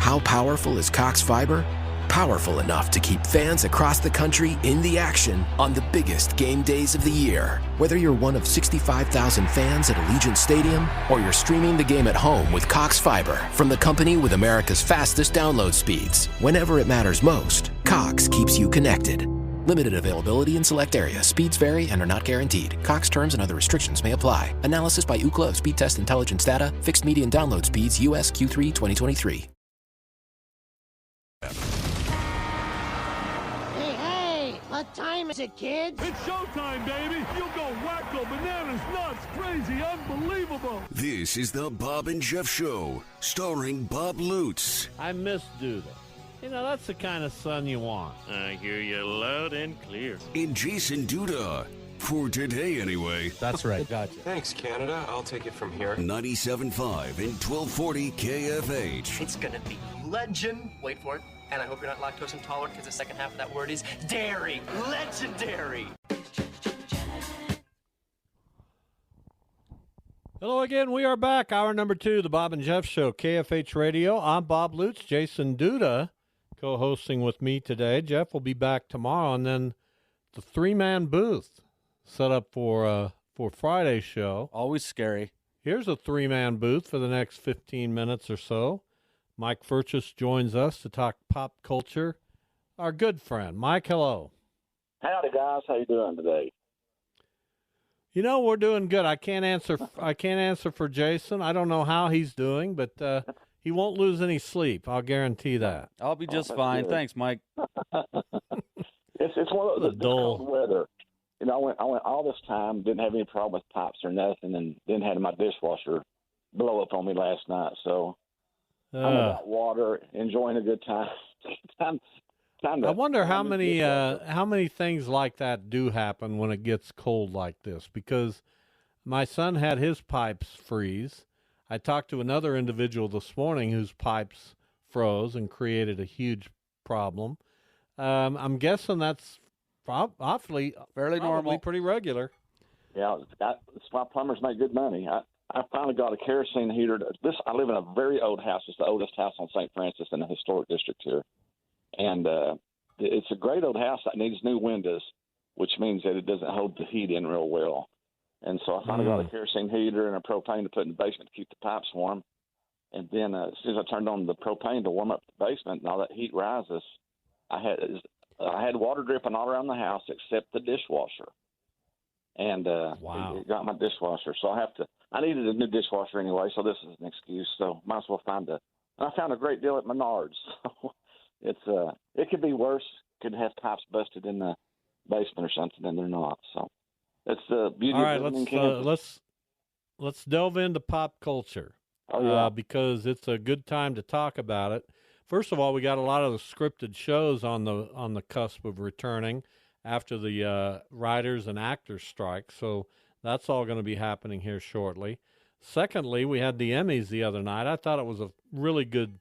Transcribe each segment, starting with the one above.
How powerful is Cox Fiber? Powerful enough to keep fans across the country in the action on the biggest game days of the year. Whether you're one of 65,000 fans at Allegiant Stadium or you're streaming the game at home with Cox Fiber from the company with America's fastest download speeds. Whenever it matters most, Cox keeps you connected. Limited availability in select areas. Speeds vary and are not guaranteed. Cox terms and other restrictions may apply. Analysis by Ookla of speed test intelligence data. Fixed median download speeds. US Q3 2023. Hey, what time is it, kids? It's showtime, baby! You'll go wacko, bananas, nuts, crazy, unbelievable! This is the Bob and Jeff Show, starring Bob Lutz. I miss Duda. You know, that's the kind of son you want. I hear you loud and clear. And Jason Duda. For today, anyway. That's right, gotcha. Thanks, Canada. I'll take it from here. 97.5 and 1240 KFH. It's gonna be legend. Wait for it. And I hope you're not lactose intolerant because the second half of that word is dairy. Legendary. Hello again. We are back. Hour number 2, the Bob and Jeff Show, KFH Radio. I'm Bob Lutz. Jason Duda co-hosting with me today. Jeff will be back tomorrow, and then the 3-man booth set up for Friday's show. Always scary. Here's a 3-man booth for the next 15 minutes or so. Mike Furches joins us to talk pop culture. Our good friend. Mike, hello. Howdy, guys. How you doing today? You know, we're doing good. I can't answer for Jason. I don't know how he's doing, but he won't lose any sleep. I'll guarantee that. I'll be just fine. Good. Thanks, Mike. It's one of those dull cold weather. You know, I went all this time, didn't have any problem with pipes or nothing, and then had my dishwasher blow up on me last night. So I'm about water, enjoying a good time. time I wonder how many things like that do happen when it gets cold like this, because my son had his pipes freeze. I talked to another individual this morning whose pipes froze and created a huge problem. I'm guessing that's fairly normal, pretty regular. Yeah, it's why plumbers make good money. I finally got a kerosene heater. I live in a very old house. It's the oldest house on St. Francis in the historic district here. And it's a great old house that needs new windows, which means that it doesn't hold the heat in real well. And so I finally got a kerosene heater and a propane to put in the basement to keep the pipes warm. And then as soon as I turned on the propane to warm up the basement and all that heat rises, I had water dripping all around the house except the dishwasher. And it got my dishwasher. So I needed a new dishwasher anyway, so this is an excuse. So might as well I found a great deal at Menards. So it could be worse. Could have pipes busted in the basement or something, and they're not. So that's the beauty of living in Kansas. Let's delve into pop culture. Oh, yeah. Because it's a good time to talk about it. First of all, we got a lot of the scripted shows on the cusp of returning after the writers and actors strike. So that's all going to be happening here shortly. Secondly, we had the Emmys the other night. I thought it was a really good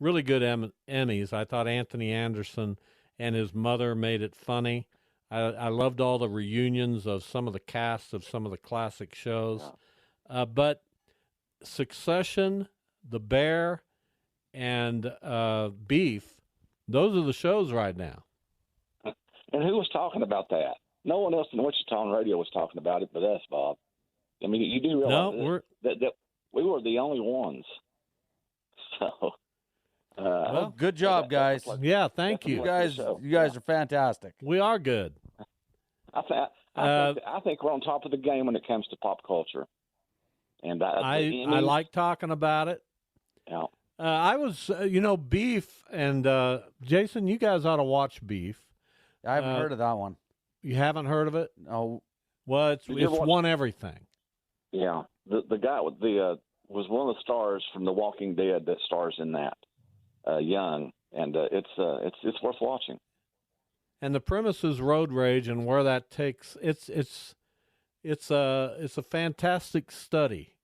Emmys. I thought Anthony Anderson and his mother made it funny. I loved all the reunions of some of the casts of some of the classic shows. Yeah. But Succession, The Bear, and Beef, those are the shows right now. And who was talking about that? No one else in Wichita on radio was talking about it but us, Bob. I mean, you do realize that we were the only ones. So, well, good job, guys. Yeah, thank you. You guys are fantastic. We are good. I think we're on top of the game when it comes to pop culture. And I like talking about it. Yeah. I was, Beef, and Jason, you guys ought to watch Beef. I haven't heard of that one. You haven't heard of it? No. Well, it's won everything. Yeah, the guy was one of the stars from The Walking Dead that stars in that, young, and it's worth watching. And the premise is road rage, and where that takes it's a fantastic study.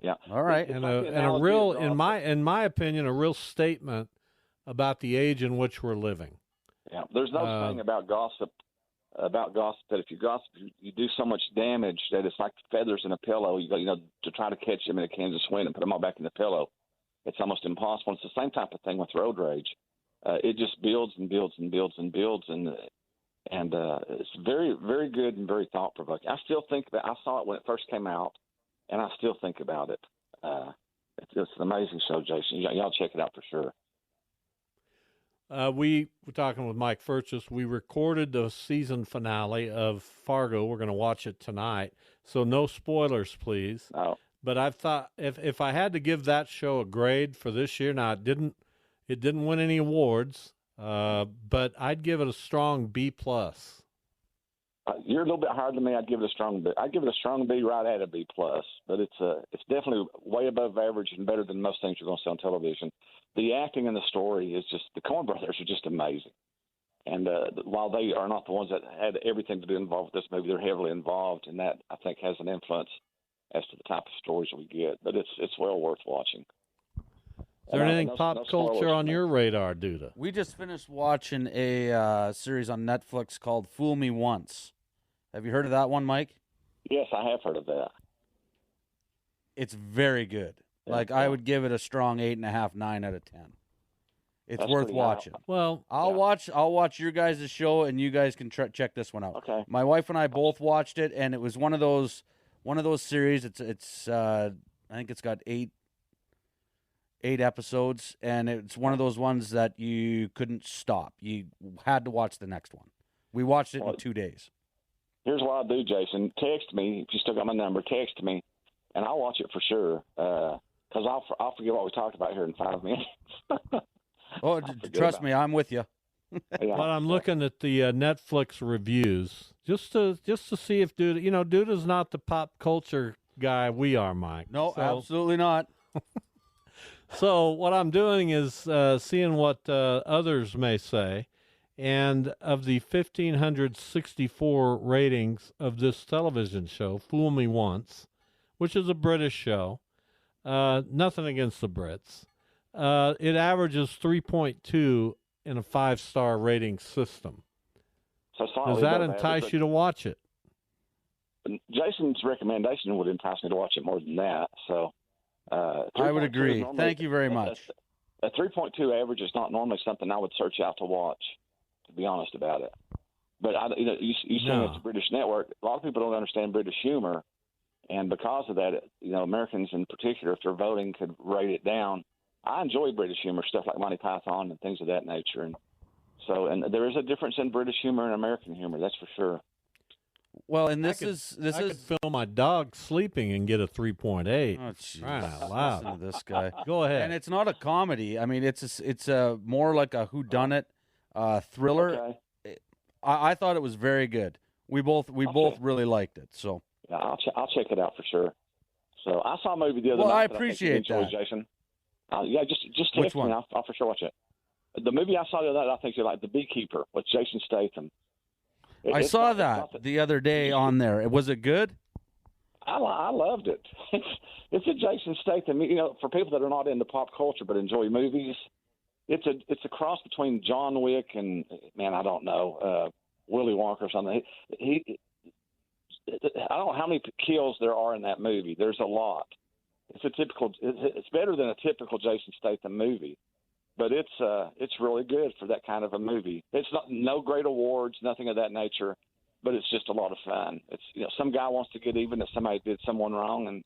Yeah. All right. And a real, in my opinion, a real statement about the age in which we're living. Yeah. There's no thing about gossip that if you gossip, you do so much damage that it's like feathers in a pillow. You to try to catch them in a Kansas wind and put them all back in the pillow. it's almost impossible. It's the same type of thing with road rage. It just builds and builds and builds and builds, and it's very, very good and very thought provoking. I still think about. I saw it when it first came out, and I still think about it. It's an amazing show, Jason. Y'all check it out for sure. We were talking with Mike Furches. We recorded the season finale of Fargo. We're going to watch it tonight, so no spoilers, please. Oh. But I've thought if I had to give that show a grade for this year, now it didn't win any awards, but I'd give it a strong B+. You're a little bit hard than me. I'd give it a strong B. I'd give it a strong B, right at a B+. But it's definitely way above average and better than most things you're going to see on television. The acting and the story is just, the Coen brothers are just amazing. And while they are not the ones that had everything to do involved with this movie, they're heavily involved, and that I think has an influence as to the type of stories we get. But it's well worth watching. Is there anything pop culture on your radar, Duda? We just finished watching a series on Netflix called Fool Me Once. Have you heard of that one, Mike? Yes, I have heard of that. It's very good. I would give it a strong 8.5, 9 out of 10. It's That's worth pretty watching. high. Well, I'll watch your guys' show, and you guys can check this one out. Okay. My wife and I both watched it, and it was one of those series. It's I think it's got eight episodes, and it's one of those ones that you couldn't stop. You had to watch the next one. We watched it in 2 days. Here's what I'll do, Jason. Text me if you still got my number. Text me, and I'll watch it for sure. Because I'll forget what we talked about here in 5 minutes. Oh, trust me, I'm with you. Well, I'm looking at the Netflix reviews just to see if Duda's not the pop culture guy we are, Mike. No, absolutely not. So what I'm doing is seeing what others may say, and of the 1,564 ratings of this television show, Fool Me Once, which is a British show, nothing against the Brits, it averages 3.2 in a 5-star rating system. So does that entice you to watch it? Jason's recommendation would entice me to watch it more than that. So I would agree. Thank you very much. A 3.2 average is not normally something I would search out to watch, to be honest about it. But you saying it's a British network. A lot of people don't understand British humor, and because of that, Americans in particular, if they're voting, could rate it down. I enjoy British humor, stuff like Monty Python and things of that nature, and there is a difference in British humor and American humor. That's for sure. Well, and I could film my dog sleeping and get a 3.8. Oh, jeez. Right out loud. Listen to this guy. Go ahead. And it's not a comedy. I mean, it's a more like a whodunit thriller. Okay. I thought it was very good. We both really liked it. So yeah, I'll check it out for sure. So I saw a movie the other night. Well, I appreciate that, Jason. Yeah, just Which text me. one? I'll for sure watch it. The movie I saw the other night, I think you like The Beekeeper with Jason Statham. I saw that the other day on there. Was it good? I loved it. It's a Jason Statham. For people that are not into pop culture but enjoy movies, it's a cross between John Wick and I don't know, Willy Wonka or something. I don't know how many kills there are in that movie. There's a lot. It's better than a typical Jason Statham movie, but it's really good for that kind of a movie. It's no great awards, nothing of that nature, but it's just a lot of fun. It's some guy wants to get even if somebody did someone wrong, and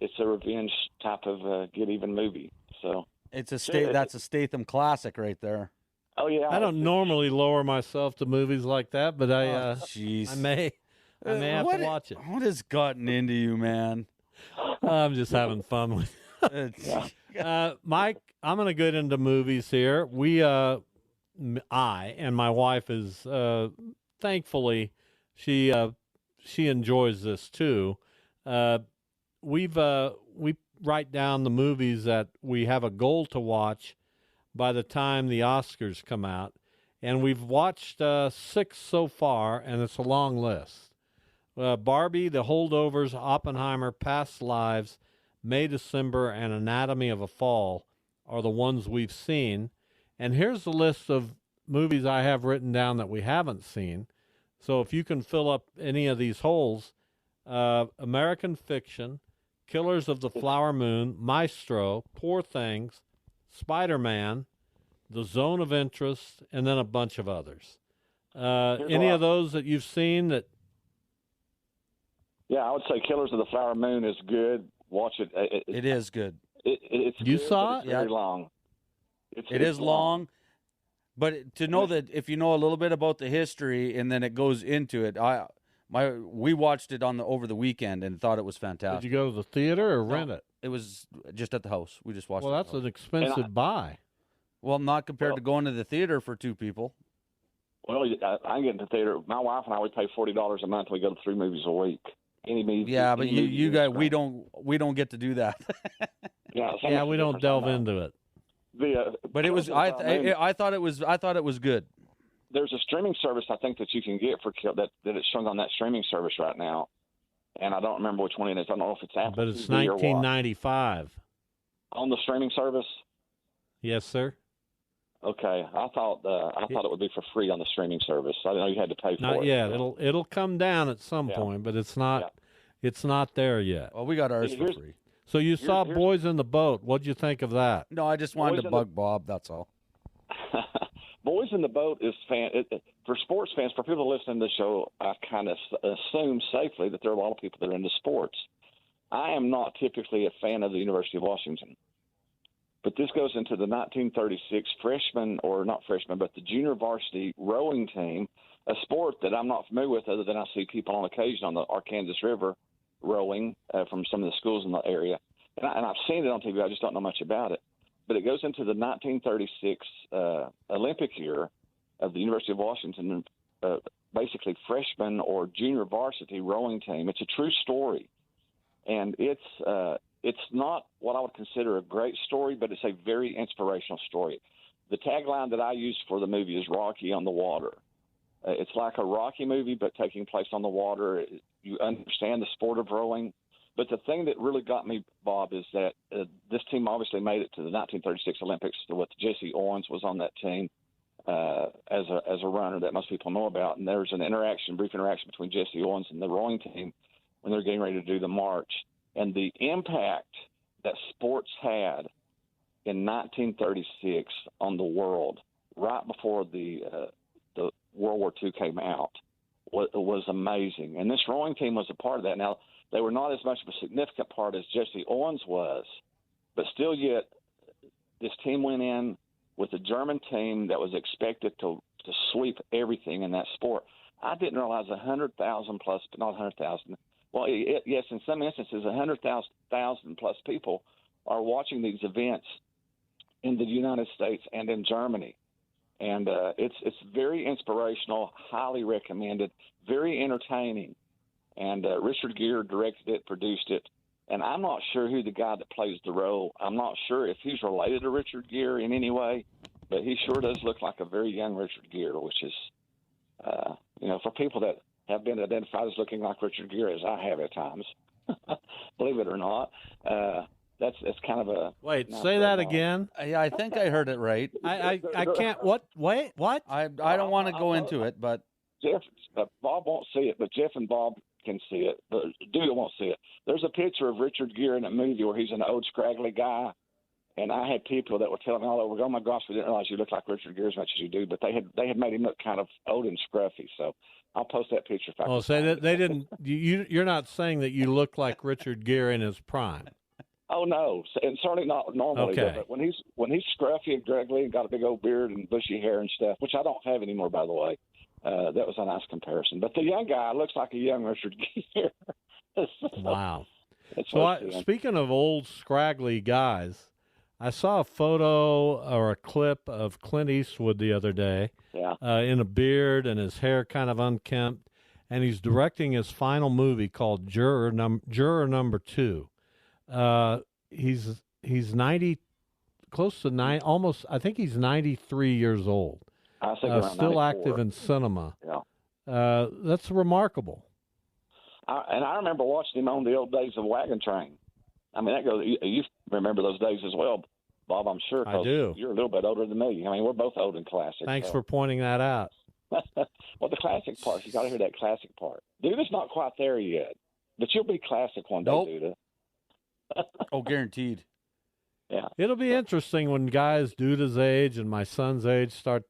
it's a revenge type of get even movie. So that's a Statham classic right there. Oh yeah. I don't normally lower myself to movies like that, but I may have to watch it. What has gotten into you, man? I'm just having fun with it. Mike, I'm going to get into movies here. I and my wife is thankfully she enjoys this too. We write down the movies that we have a goal to watch by the time the Oscars come out, and we've watched 6 so far, and it's a long list. Barbie, The Holdovers, Oppenheimer, Past Lives, May, December, and Anatomy of a Fall are the ones we've seen. And here's the list of movies I have written down that we haven't seen. So if you can fill up any of these holes, American Fiction, Killers of the Flower Moon, Maestro, Poor Things, Spider-Man, The Zone of Interest, and then a bunch of others. Any of those that you've seen that? Yeah, I would say Killers of the Flower Moon is good. Watch it. It is good. It's You good, saw but it's it? very long. It is long. But to know that if you know a little bit about the history and then it goes into it, we watched it over the weekend and thought it was fantastic. Did you go to the theater or rent it? It was just at the house. We just watched it. Well, that's an expensive buy. Well, not compared to going to the theater for two people. Well, I get into the theater. My wife and I, we pay $40 a month. We go to 3 movies a week. Any movie. Yeah, but you guys, we don't get to do that. Yeah, we don't delve into it. But it was I thought it was good. There's a streaming service I think that you can get for that it's showing on that streaming service right now, and I don't remember which one it is. I don't know if it's Apple. But it's TV or what. $19.95 On the streaming service. Yes, sir. Okay, I thought it would be for free on the streaming service. I didn't know you had to pay for it. Not yet. It'll come down at some point, but it's not. Yeah. It's not there yet. Well, we got ours for free. So you saw Boys in the Boat. What'd you think of that? No, I just wanted to bug Bob. That's all. Boys in the Boat is for sports fans. For people listening to the show, I kind of assume safely that there are a lot of people that are into sports. I am not typically a fan of the University of Washington. But this goes into the 1936 but the junior varsity rowing team, a sport that I'm not familiar with other than I see people on occasion on the Arkansas River rowing from some of the schools in the area. And I've seen it on TV. I just don't know much about it. But it goes into the 1936 Olympic year of the University of Washington, basically freshman or junior varsity rowing team. It's a true story. And it's not what I would consider a great story, but it's a very inspirational story. The tagline that I used for the movie is Rocky on the Water. It's like a Rocky movie, but taking place on the water. You understand the sport of rowing. But the thing that really got me, Bob, is that this team obviously made it to the 1936 Olympics with Jesse Owens was on that team as a runner that most people know about. And there's an brief interaction between Jesse Owens and the rowing team when they're getting ready to do the march. And the impact that sports had in 1936 on the world, right before the World War II came out, was amazing. And this rowing team was a part of that. Now, they were not as much of a significant part as Jesse Owens was, but still yet this team went in with a German team that was expected to sweep everything in that sport. I didn't realize 100,000 plus, but not 100,000. Well, yes, in some instances, 100,000 plus people are watching these events in the United States and in Germany. And it's very inspirational, highly recommended, very entertaining. And Richard Gere directed it, produced it. And I'm not sure who the guy that plays the role, I'm not sure if he's related to Richard Gere in any way, but he sure does look like a very young Richard Gere, which is, for people that have been identified as looking like Richard Gere, as I have at times, believe it or not, that's kind of a... Wait, say that again? Yeah, I think I heard it right. I can't... What? Wait, what? I don't want to go into it, but... Jeff, Bob won't see it, but Jeff and Bob can see it. But Duda won't see it. There's a picture of Richard Gere in a movie where he's an old, scraggly guy, and I had people that were telling me all over, oh, my gosh, we didn't realize you look like Richard Gere as much as you do, but they had made him look kind of old and scruffy, so I'll post that picture if I can. Oh, say that they didn't. You're not saying that you look like Richard Gere in his prime. Oh no, and certainly not normally. Okay. But when he's scruffy and scraggly and got a big old beard and bushy hair and stuff, which I don't have anymore, by the way, that was a nice comparison. But the young guy looks like a young Richard Gere. Wow. So speaking of old scraggly guys, I saw a photo or a clip of Clint Eastwood the other day, in a beard and his hair kind of unkempt, and he's directing his final movie called Juror Number 2. He's 90, close to 9, almost. I think he's 93 years old. I think still active in cinema. Yeah, that's remarkable. And I remember watching him on the old days of Wagon Train. I mean, that goes. You remember those days as well, Bob? I'm sure. I do. You're a little bit older than me. I mean, we're both old and classic. Thanks for pointing that out. Well, the classic part. You got to hear that classic part. Duda's not quite there yet, but you'll be classic one day, nope. Duda. Oh, guaranteed. Yeah. It'll be interesting when guys Duda's age and my son's age start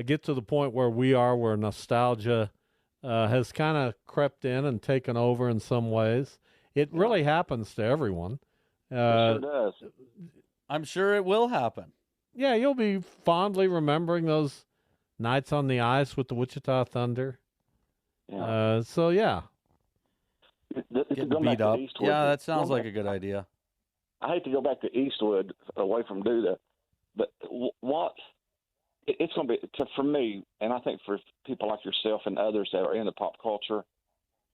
get to the point where we are, where nostalgia has kind of crept in and taken over in some ways. It really happens to everyone. It sure does. I'm sure it will happen. Yeah, you'll be fondly remembering those nights on the ice with the Wichita Thunder. Yeah. So, yeah. Getting beat up. Yeah, that sounds like a good idea. I hate to go back to Eastwood away from Duda, but it's going to be, for me, and I think for people like yourself and others that are into pop culture,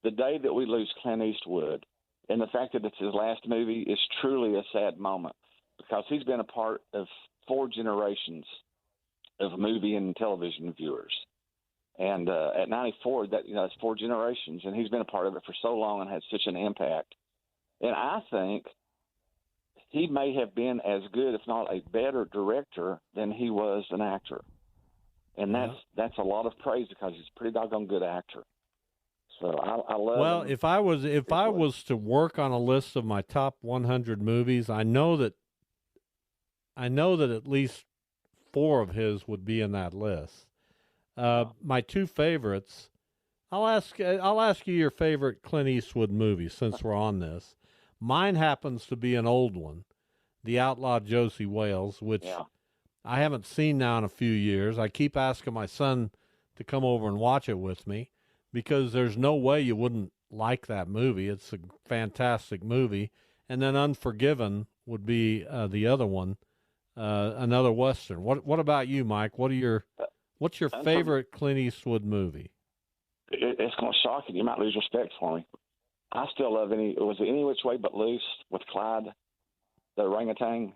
the day that we lose Clint Eastwood and the fact that it's his last movie is truly a sad moment, because he's been a part of 4 generations of movie and television viewers. And at 94, that's 4 generations, and he's been a part of it for so long and had such an impact. And I think he may have been as good, if not a better director than he was an actor. And that's a lot of praise, because he's a pretty doggone good actor. So I love Well, him. if I was to work on a list of my top 100 movies, I know that at least 4 of his would be in that list. My 2 favorites, I'll ask you your favorite Clint Eastwood movie since we're on this. Mine happens to be an old one, The Outlaw Josie Wales, which I haven't seen now in a few years. I keep asking my son to come over and watch it with me, because there's no way you wouldn't like that movie. It's a fantastic movie. And then Unforgiven would be the other one, another Western. What about you, Mike? What's your favorite Clint Eastwood movie? It's going to shock you. You might lose respect for me. I still love Any Which Way But Loose with Clyde, the orangutan.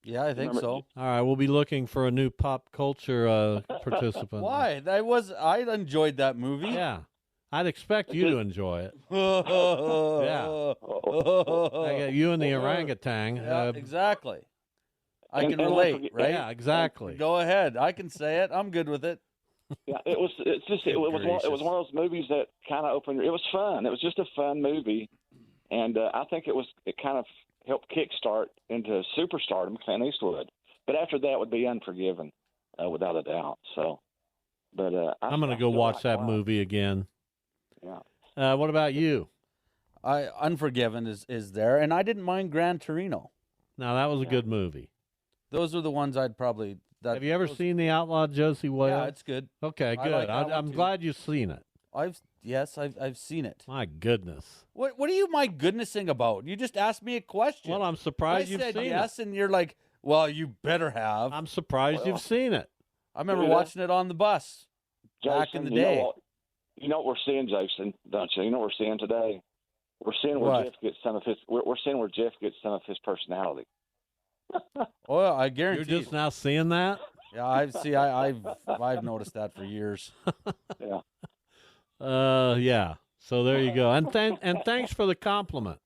Yeah, I think so. All right, we'll be looking for a new pop culture participant. Why? I enjoyed that movie. Yeah, I'd expect you to enjoy it. Yeah, I got you and the orangutan. Yeah, exactly. I can relate, right? Yeah, exactly. Go ahead. I can say it. I'm good with it. Yeah, it was one of those movies that kind of opened. It was fun. It was just a fun movie, and I think it kind of helped kickstart into superstardom Clint Eastwood. But after that would be Unforgiven, without a doubt. So, but I'm going to go watch that movie again. Yeah. What about you? Unforgiven is there, and I didn't mind Gran Torino. Now that was a good movie. Those are the ones I'd probably. Have you ever seen The Outlaw Josie Wales? Yeah, it's good. Okay, good. I'm glad you've seen it. I've seen it. My goodness. What are you my goodnessing about? You just asked me a question. Well, I'm surprised you've seen yes, it. And you're like, well, you better have. I'm surprised you've seen it. I remember watching it on the bus back in the day. You know what we're seeing, Jason, don't you? You know what we're seeing today? We're seeing where Jeff gets some of his. We're seeing where Jeff gets some of his personality. Oh, I guarantee. You're just now seeing that? Yeah, I've noticed that for years. Yeah. Yeah. So there you go. And thanks for the compliment,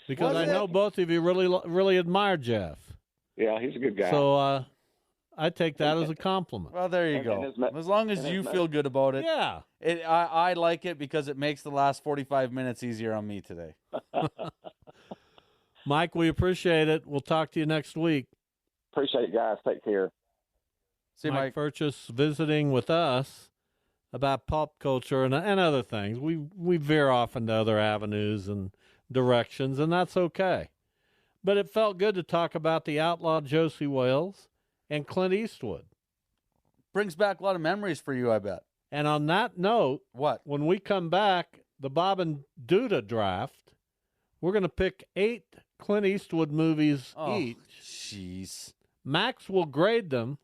because I know both of you really admire Jeff. Yeah, he's a good guy. So I take that as a compliment. Well, there you go. As long as you feel good about it. Yeah. I like it because it makes the last 45 minutes easier on me today. Mike, we appreciate it. We'll talk to you next week. Appreciate it, guys. Take care. See you, Mike Furches visiting with us about pop culture and other things. We veer off into other avenues and directions, and that's okay. But it felt good to talk about The Outlaw Josie Wales and Clint Eastwood. Brings back a lot of memories for you, I bet. And on that note, when we come back, the Bob and Duda draft, we're going to pick 8 Clint Eastwood movies each. Jeez. Max will grade them.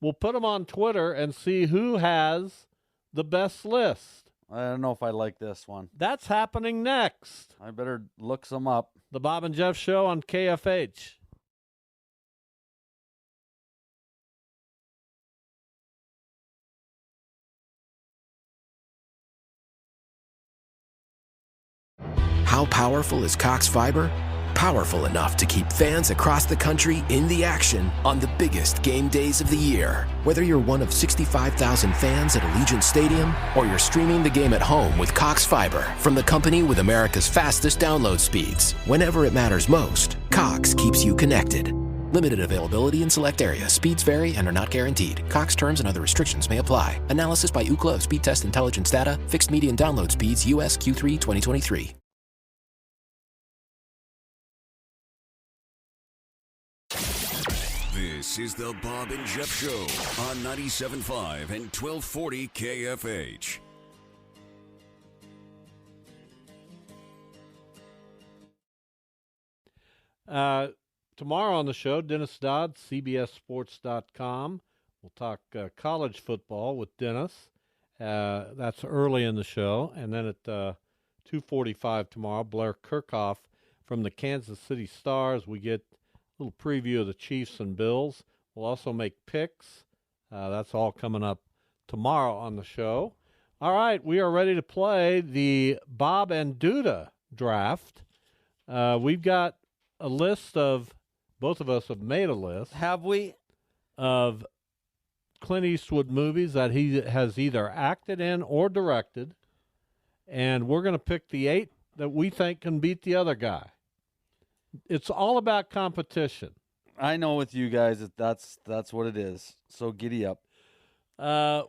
We'll put them on Twitter and see who has the best list. I don't know if I like this one. That's happening next. I better look some up. The Bob and Jeff Show on KFH. How powerful is Cox Fiber? Powerful enough to keep fans across the country in the action on the biggest game days of the year. Whether you're one of 65,000 fans at Allegiant Stadium or you're streaming the game at home with Cox Fiber from the company with America's fastest download speeds. Whenever it matters most, Cox keeps you connected. Limited availability in select areas. Speeds vary and are not guaranteed. Cox terms and other restrictions may apply. Analysis by Ookla of Speed Test Intelligence data. Fixed median download speeds. US Q3 2023. This is the Bob and Jeff Show on 97.5 and 1240 KFH. Tomorrow on the show, Dennis Dodd, CBSSports.com. We'll talk college football with Dennis. That's early in the show. And then at 2:45 tomorrow, Blair Kirchhoff from the Kansas City Stars. We get a little preview of the Chiefs and Bills. We'll also make picks. That's all coming up tomorrow on the show. All right, we are ready to play the Bob and Duda draft. We've got a list of, both of us have made a list. Have we? Of Clint Eastwood movies that he has either acted in or directed. And we're going to pick the 8 that we think can beat the other guy. It's all about competition. I know with you guys that's what it is. So giddy up.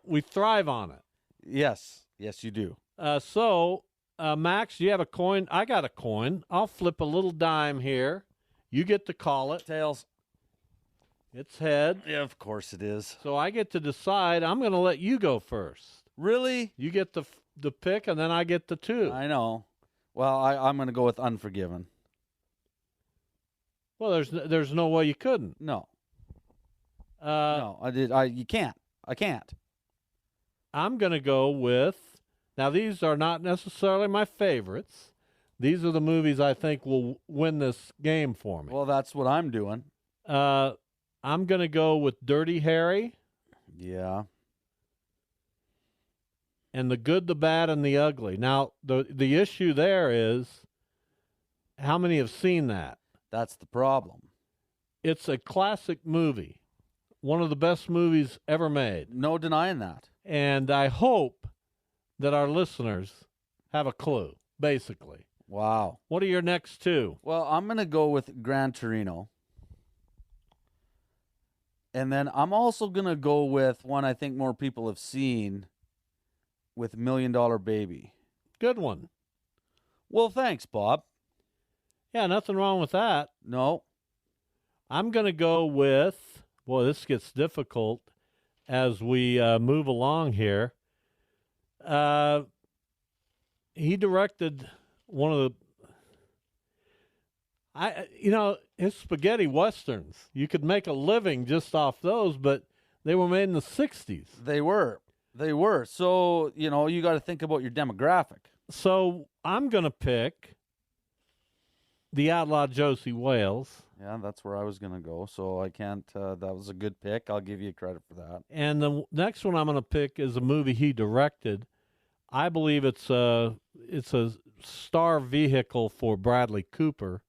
We thrive on it. Yes, you do. So, Max, you have a coin? I got a coin. I'll flip a little dime here. You get to call it. Tails. It's head. Yeah, of course it is. So I get to decide. I'm going to let you go first. Really? You get the pick, and then I get the 2. I know. Well, I'm going to go with Unforgiven. Well, there's no way you couldn't. No. No, you can't. I can't. I'm going to go with, now these are not necessarily my favorites. These are the movies I think will win this game for me. Well, that's what I'm doing. I'm going to go with Dirty Harry. Yeah. And The Good, the Bad, and the Ugly. Now, the issue there is, how many have seen that? That's the problem. It's a classic movie. One of the best movies ever made. No denying that. And I hope that our listeners have a clue, basically. Wow. What are your next 2? Well, I'm going to go with Gran Torino. And then I'm also going to go with one I think more people have seen, with $1 Million Baby. Good one. Well, thanks, Bob. Yeah, nothing wrong with that. No. I'm going to go with, boy, this gets difficult as we move along here. He directed one of his spaghetti westerns. You could make a living just off those, but they were made in the 60s. They were. So, you got to think about your demographic. So I'm going to pick The Outlaw Josie Wales. Yeah, that's where I was going to go. So I can't, that was a good pick. I'll give you credit for that. And the next one I'm going to pick is a movie he directed. I believe it's a star vehicle for Bradley Cooper.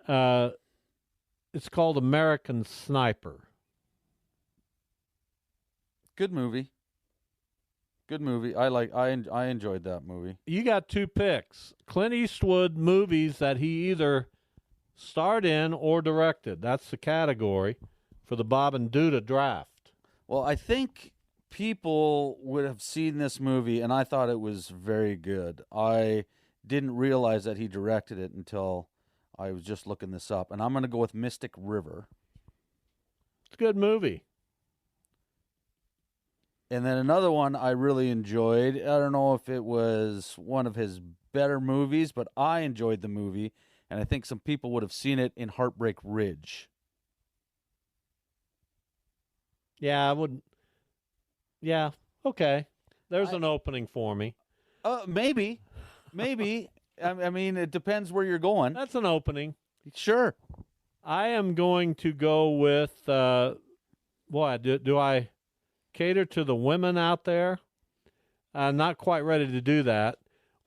It's called American Sniper. Good movie. I enjoyed that movie. You got 2 picks. Clint Eastwood movies that he either starred in or directed. That's the category for the Bob and Duda draft. Well, I think people would have seen this movie, and I thought it was very good. I didn't realize that he directed it until I was just looking this up. And I'm going to go with Mystic River. It's a good movie. And then another one I really enjoyed. I don't know if it was one of his better movies, but I enjoyed the movie. And I think some people would have seen it in Heartbreak Ridge. Yeah, I wouldn't. Yeah, okay. There's an opening for me. Maybe. I mean, it depends where you're going. That's an opening. Sure. I am going to go with, do I cater to the women out there? I'm not quite ready to do that.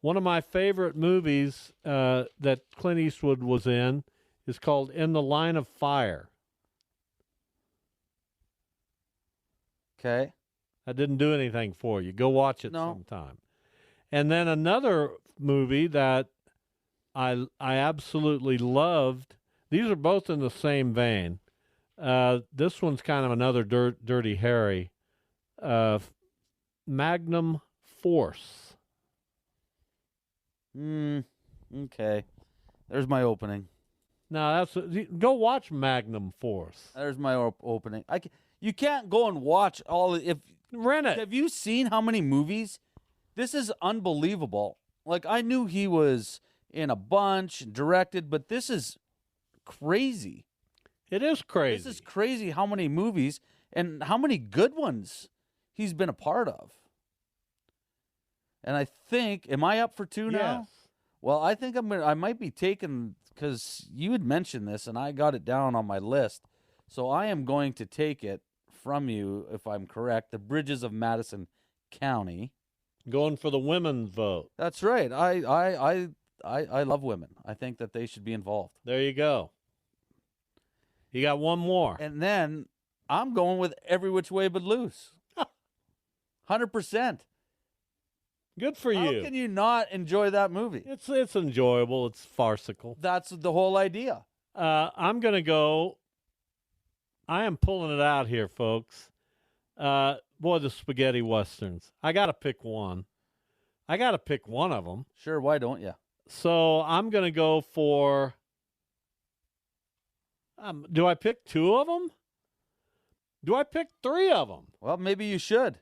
One of my favorite movies that Clint Eastwood was in is called In the Line of Fire. Okay. I didn't do anything for you. Go watch it sometime. And then another movie that I absolutely loved. These are both in the same vein. This one's kind of another Dirty Harry. Magnum Force. Okay. There's my opening. No, go watch Magnum Force. There's my opening. You can't go and watch all. Rent it. Have you seen how many movies? This is unbelievable. Like, I knew he was in a bunch, directed, but this is crazy. It is crazy. This is crazy how many movies and how many good ones he's been a part of. And I think, am I up for two now? Yes. Well, I think I might be taking, because you had mentioned this and I got it down on my list. So I am going to take it from you, if I'm correct, The Bridges of Madison County. Going for the women's vote. That's right. I love women. I think that they should be involved. There you go. You got one more. And then I'm going with Every Which Way But Loose. 100%. Good for you. How can you not enjoy that movie? It's enjoyable. It's farcical. That's the whole idea. I'm going to go. I am pulling it out here, folks. Boy, the spaghetti westerns. I got to pick one. I got to pick one of them. Sure, why don't you? So I'm going to go for... do I pick two of them? Do I pick three of them? Well, maybe you should.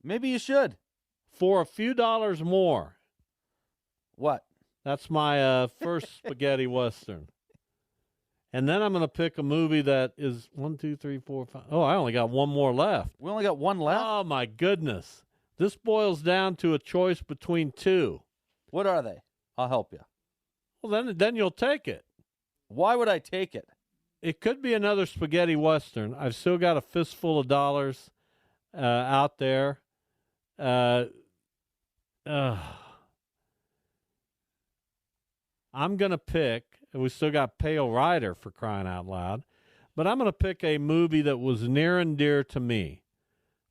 Maybe you should. For a few dollars more. What? That's my first spaghetti western. And then I'm going to pick a movie that is 1, 2, 3, 4, 5. Oh, I only got one more left. We only got one left? Oh, my goodness. This boils down to a choice between two. What are they? I'll help you. Well, then you'll take it. Why would I take it? It could be another spaghetti western. I've still got a fistful of dollars out there. I'm going to pick, we still got Pale Rider for crying out loud, but I'm going to pick a movie that was near and dear to me.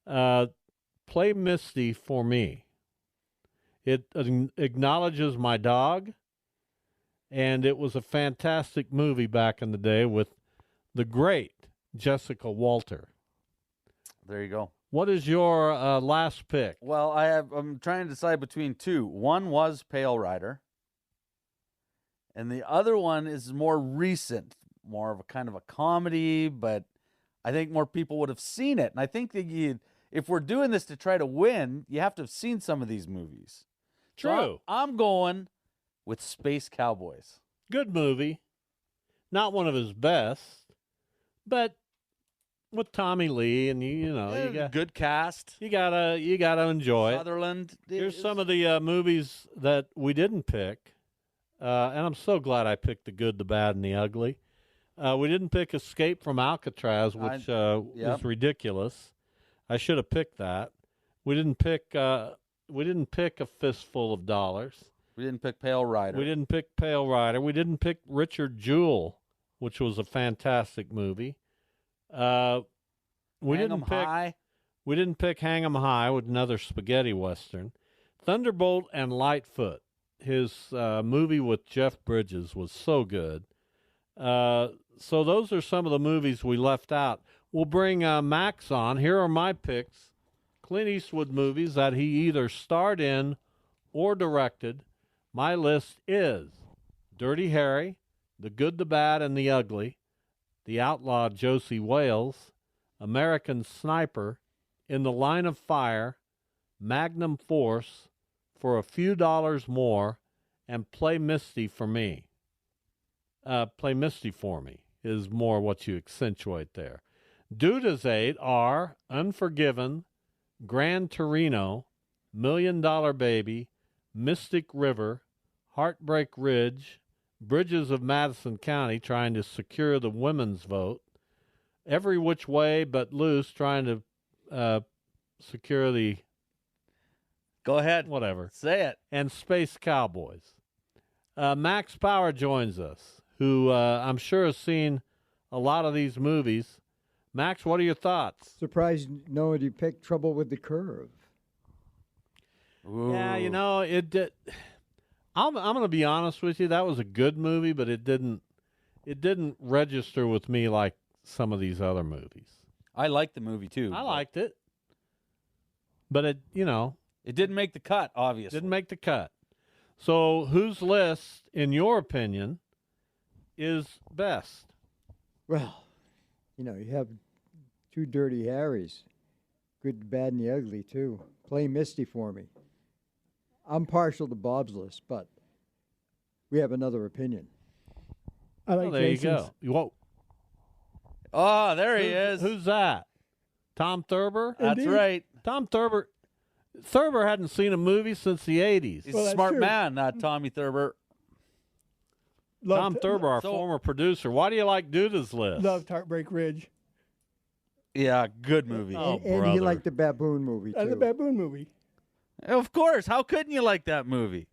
Play Misty for Me. It acknowledges my dog, and it was a fantastic movie back in the day with the great Jessica Walter. There you go. What is your last pick? Well, I'm trying to decide between two. One was Pale Rider, and the other one is more recent, more of a kind of a comedy, but I think more people would have seen it. And I think that if we're doing this to try to win, you have to have seen some of these movies. True. So I'm going with Space Cowboys. Good movie. Not one of his best, but with Tommy Lee and you got good cast. You gotta enjoy it. Sutherland. Here's some of the movies that we didn't pick, and I'm so glad I picked the good, the bad, and the ugly. We didn't pick Escape from Alcatraz, which is ridiculous. I should have picked that. We didn't pick A Fistful of Dollars. We didn't pick Pale Rider. We didn't pick Pale Rider. We didn't pick Richard Jewell, which was a fantastic movie. We didn't pick Hang 'em High with another spaghetti western. Thunderbolt and Lightfoot, his movie with Jeff Bridges, was so good. So those are some of the movies we left out. We'll bring Max on. Here are my picks. Clint Eastwood movies that he either starred in or directed. My list is Dirty Harry, The Good, the Bad, and the Ugly, The Outlaw Josie Wales, American Sniper, In the Line of Fire, Magnum Force, For a Few Dollars More, and Play Misty for Me. Play Misty for Me is more what you accentuate there. Dudazade are Unforgiven, Gran Torino, $1 Million Baby, Mystic River, Heartbreak Ridge, Bridges of Madison County trying to secure the women's vote, Every Which Way But Loose trying to secure the Go ahead. Whatever. Say it. And Space Cowboys. Max Power joins us, who I'm sure has seen a lot of these movies. Max, what are your thoughts? Surprised nobody picked Trouble with the Curve. Ooh. Yeah, it did. I'm going to be honest with you. That was a good movie, but it didn't register with me like some of these other movies. I liked the movie too. I liked it, but it didn't make the cut. Obviously, didn't make the cut. So, whose list, in your opinion, is best? Well, you have two Dirty Harrys, Good, the Bad, and the Ugly too. Play Misty for me. I'm partial to Bob's list, but we have another opinion. I like there Jason's. you go. Whoa. Oh, there he is. Who's that? Tom Thurber? That's Indeed. right. Tom Thurber. Thurber hadn't seen a movie since the 80s. He's a smart man, Tommy Thurber. Tom Thurber, our So- former producer. Why do you like Duda's list? Loved Heartbreak Ridge. Yeah, good movie. Oh, And brother. he liked the Baboon movie too. That's a baboon movie. Of course. How couldn't you like that movie?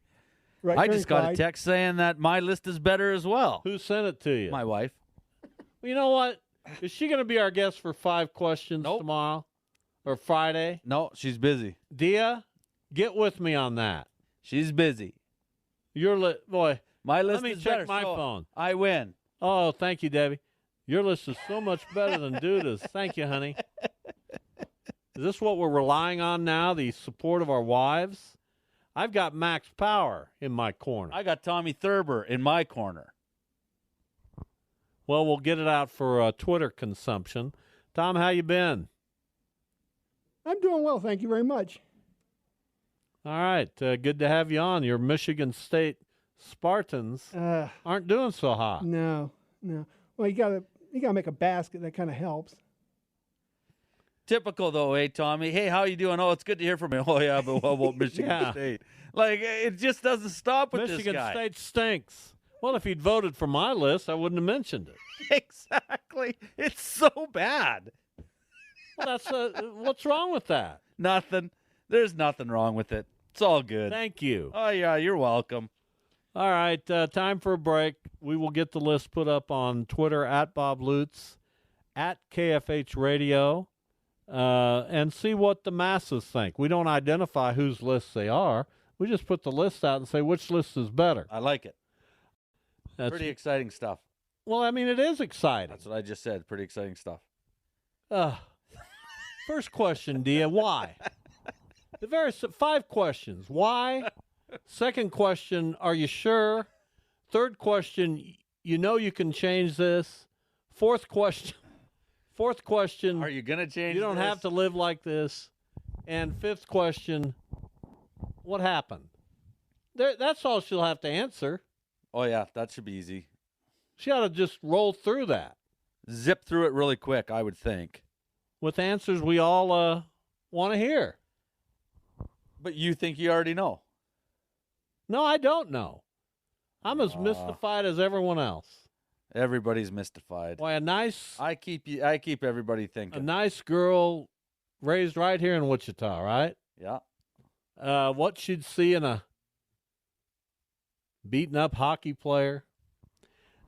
Right, I Turn just got a Clyde. text saying that my list is better as well. Who sent it to you? My wife. Well, you know what? Is she going to be our guest for 5 questions Nope. tomorrow or Friday? No, she's busy. Dia, get with me on that. She's busy. Boy, My list let me is check better, my so phone. I win. Oh, thank you, Debbie. Your list is so much better than Duda's. Thank you, honey. Is this what we're relying on now, the support of our wives? I've got Max Power in my corner. I got Tommy Thurber in my corner. Well, we'll get it out for Twitter consumption. Tom, how you been? I'm doing well, thank you very much. All right, good to have you on. Your Michigan State Spartans aren't doing so hot. No. Well, you gotta make a basket. That kind of helps. Typical, though, Tommy? Hey, how you doing? Oh, it's good to hear from you. Oh, yeah, but what about Michigan Yeah. State? Like, it just doesn't stop with Michigan this guy. State stinks. Well, if he'd voted for my list, I wouldn't have mentioned it. Exactly. It's so bad. Well, that's what's wrong with that? Nothing. There's nothing wrong with it. It's all good. Thank you. Oh, yeah, you're welcome. All right, time for a break. We will get the list put up on Twitter at Bob Lutz, at KFH Radio, and see what the masses think. We don't identify whose lists they are. We just put the list out and say which list is better. I like it. That's Pretty exciting stuff. Well, I mean, it is exciting. That's what I just said. Pretty exciting stuff. First question, Dia, why? 5 questions. Why? Second question, are you sure? Third question, you can change this. Fourth question, Are you going to change you don't this? have to live like this. And fifth question, what happened? That's all she'll have to answer. Oh, yeah, that should be easy. She ought to just roll through that Zip through it really quick, I would think. with answers we all want to hear. But you think you already know? No, I don't know. I'm as mystified as everyone else. Everybody's mystified. Why, I keep everybody a thinking. nice girl raised right here in Wichita, right? Yeah. What she'd see in a beaten up hockey player.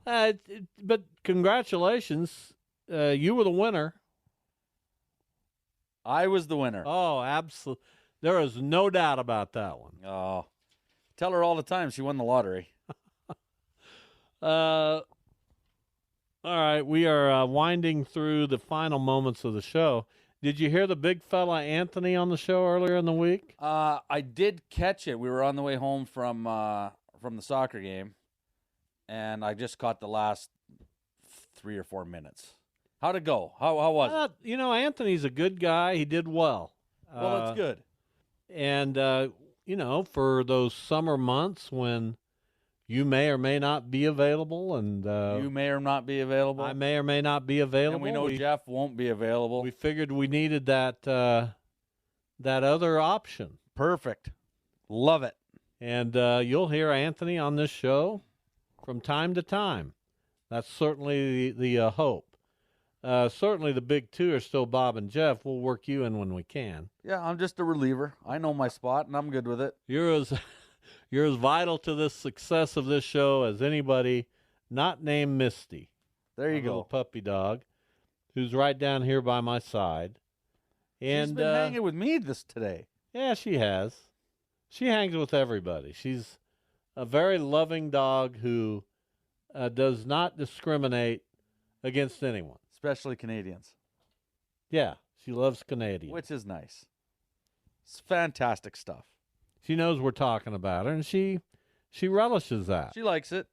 But congratulations, you were the winner. I was the winner. Oh, absolutely. There is no doubt about that one. Oh. Tell her all the time she won the lottery. All right, we are winding through the final moments of the show. Did you hear the big fella Anthony on the show earlier in the week? I did catch it. We were on the way home from the soccer game, and I just caught the last 3 or 4 minutes. How'd it go? How was it? Anthony's a good guy. He did well. Well, that's good. And, for those summer months when you may or may not be available, and You may or not be available. I may or may not be available. And we know Jeff won't be available. We figured we needed that other option. Perfect. Love it. And you'll hear Anthony on this show from time to time. That's certainly the hope. certainly the big two are still Bob and Jeff. We'll work you in when we can. Yeah, I'm just a reliever. I know my spot, and I'm good with it. You're as you're as vital to the success of this show as anybody not named Misty. There you my go. little puppy dog, who's right down here by my side. And She's been hanging with me today. Yeah, she has. She hangs with everybody. She's a very loving dog who does not discriminate against anyone. Especially Canadians. Yeah, she loves Canadians. Which is nice. It's fantastic stuff. She knows we're talking about her, and she relishes that. She likes it.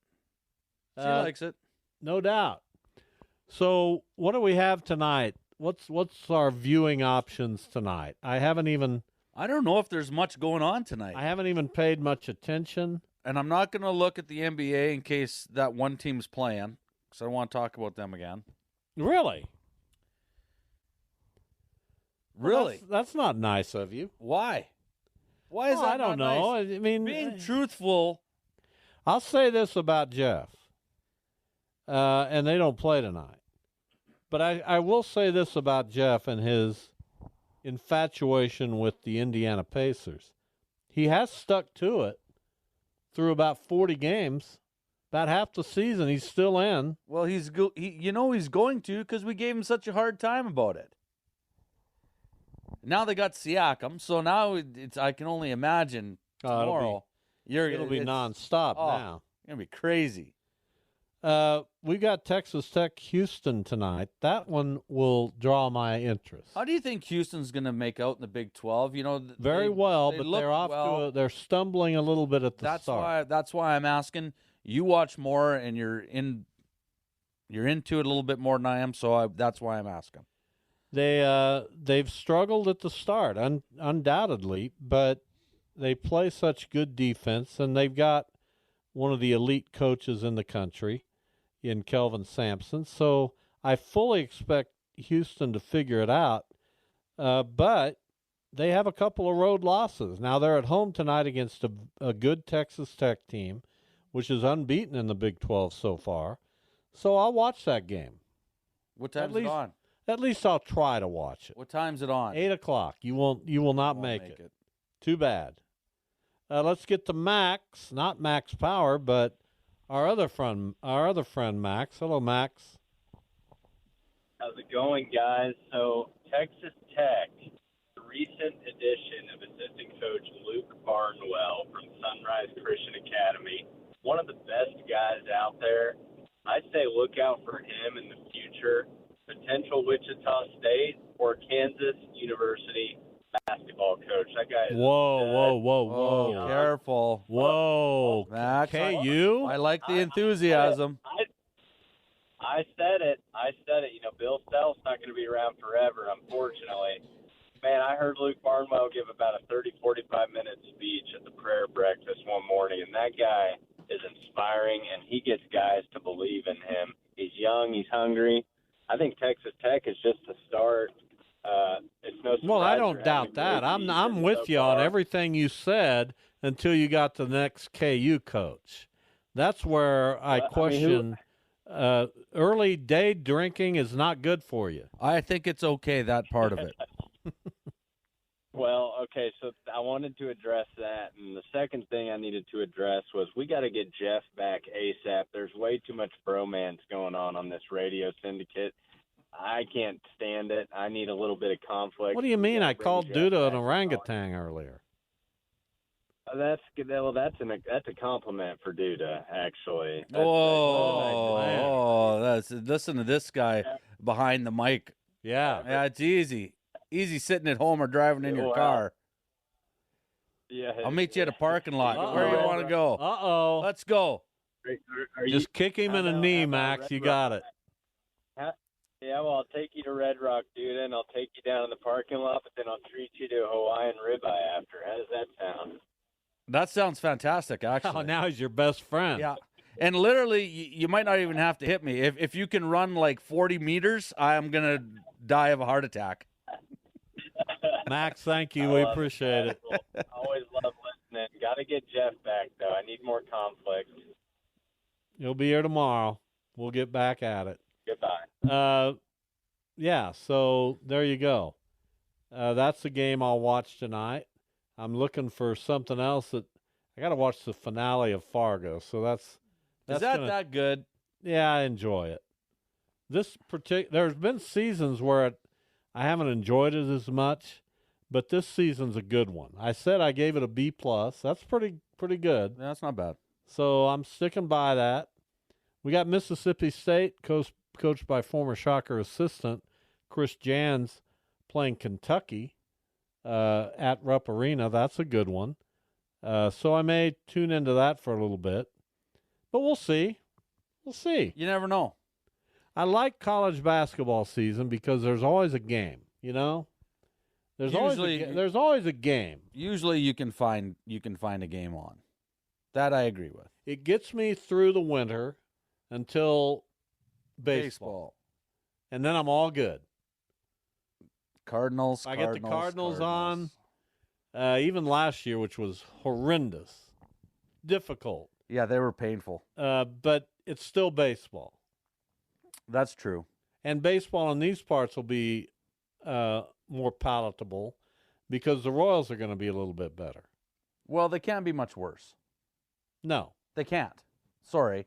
She likes it. No doubt. So what do we have tonight? What's our viewing options tonight? I don't know if there's much going on tonight. I haven't even paid much attention. And I'm not going to look at the NBA in case that one team's playing, because I don't want to talk about them again. Really? Really? Well, that's not nice of you. Why? Why is that I don't not know. nice? I mean, being truthful. I'll say this about Jeff, and they don't play tonight. But I will say this about Jeff and his infatuation with the Indiana Pacers. He has stuck to it through about 40 games. About half the season, he's still in. Well, he's going to because we gave him such a hard time about it. Now they got Siakam, so now I can only imagine tomorrow. It'll be nonstop now. It's going to be crazy. We got Texas Tech Houston tonight. That one will draw my interest. How do you think Houston's going to make out in the Big 12? Very well, but they're off they're stumbling a little bit at the start. That's why I'm asking. You watch more, and you're into it a little bit more than I am. So that's why I'm asking. They've struggled at the start, undoubtedly, but they play such good defense, and they've got one of the elite coaches in the country in Kelvin Sampson. So I fully expect Houston to figure it out, but they have a couple of road losses. Now they're at home tonight against a good Texas Tech team, which is unbeaten in the Big 12 so far. So I'll watch that game. What time's it on? At least I'll try to watch it. What time's it on? 8:00. You will not make it. Too bad. Let's get to Max, not Max Power, but our other friend Max. Hello, Max. How's it going, guys? So Texas Tech, the recent addition of assistant coach Luke Barnwell from Sunrise Christian Academy, one of the best guys out there. I'd say look out for him in the future. Potential Wichita State or Kansas University basketball coach. That guy is Whoa. Careful. Whoa. Max, KU? I like the enthusiasm. I said it. Bill Self's not going to be around forever, unfortunately. Man, I heard Luke Barnwell give about a 30, 45-minute speech at the prayer breakfast one morning, and that guy is inspiring, and he gets guys to believe in him. He's young. He's hungry. I think Texas Tech is just the start. It's no surprise. Well, I don't doubt that. I'm with you on everything you said until you got to the next KU coach. That's where I question. Early day drinking is not good for you. I think it's okay, that part of it. Well, okay, so I wanted to address that, and the second thing I needed to address was we got to get Jeff back ASAP. There's way too much bromance going on this radio syndicate. I can't stand it. I need a little bit of conflict. What do you mean? I called Duda an orangutan earlier. That's good. Well, that's a compliment for Duda, actually. Listen to this guy behind the mic. Yeah, it's easy sitting at home or driving in your car. Yeah, I'll meet you at a parking lot. Where do you want to go? Let's go. Just kick him in the knee, Max. You got it. Yeah, well, I'll take you to Red Rock, dude, and I'll take you down in the parking lot, but then I'll treat you to a Hawaiian ribeye after. How does that sound? That sounds fantastic, actually. Oh, now he's your best friend. Yeah. And literally, you might not even have to hit me. If you can run like 40 meters, I'm going to die of a heart attack. Max, thank you. We appreciate it. Always love listening. Got to get Jeff back, though. I need more conflict. He'll be here tomorrow. We'll get back at it. Goodbye. yeah, so there you go. That's the game I'll watch tonight. I'm looking for something else that I got to watch the finale of Fargo. So that's that good? Yeah, I enjoy it. There's been seasons where I haven't enjoyed it as much, but this season's a good one. I said I gave it a B+. That's pretty good. Yeah, that's not bad. So I'm sticking by that. We got Mississippi State, coached by former Shocker assistant Chris Jans, playing Kentucky at Rupp Arena. That's a good one. So I may tune into that for a little bit. But we'll see. We'll see. You never know. I like college basketball season because there's always a game, you know? There's always a game. Usually you can find a game on. That I agree with. It gets me through the winter until baseball. And then I'm all good. Cardinals. I get the Cardinals on. Even last year, which was horrendous, difficult. Yeah, they were painful. But it's still baseball. That's true. And baseball in these parts will be more palatable because the Royals are going to be a little bit better. Well, they can't be much worse. No. They can't. Sorry,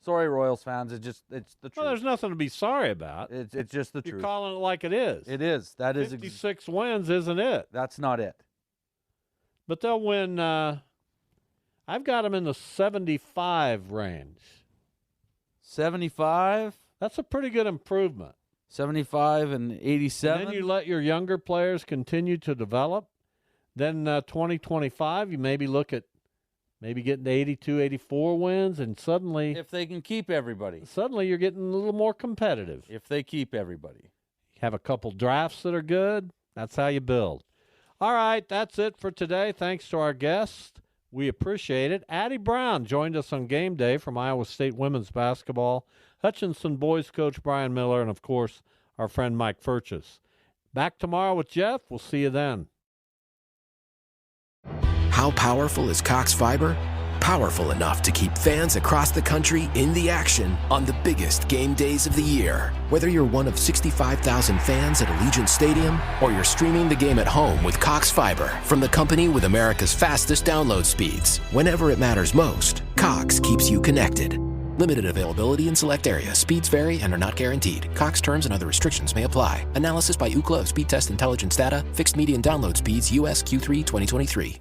Royals fans. It's the truth. Well, there's nothing to be sorry about. It's just the truth. You're calling it like it is. It is. That is 56 wins, isn't it? That's not it. But they'll win. I've got them in the 75 range. 75? That's a pretty good improvement. 75 and 87? And then you let your younger players continue to develop. Then 2025, you maybe look at getting to 82, 84 wins, and suddenly... If they can keep everybody. Suddenly you're getting a little more competitive. If they keep everybody. Have a couple drafts that are good. That's how you build. All right, that's it for today. Thanks to our guest. We appreciate it. Addie Brown joined us on game day from Iowa State women's basketball. Hutchinson boys coach Brian Miller, and, of course, our friend Mike Furches. Back tomorrow with Jeff. We'll see you then. How powerful is Cox Fiber? Powerful enough to keep fans across the country in the action on the biggest game days of the year. Whether you're one of 65,000 fans at Allegiant Stadium or you're streaming the game at home with Cox Fiber from the company with America's fastest download speeds. Whenever it matters most, Cox keeps you connected. Limited availability in select areas. Speeds vary and are not guaranteed. Cox terms and other restrictions may apply. Analysis by Ookla of Speed Test Intelligence data. Fixed median download speeds US Q3 2023.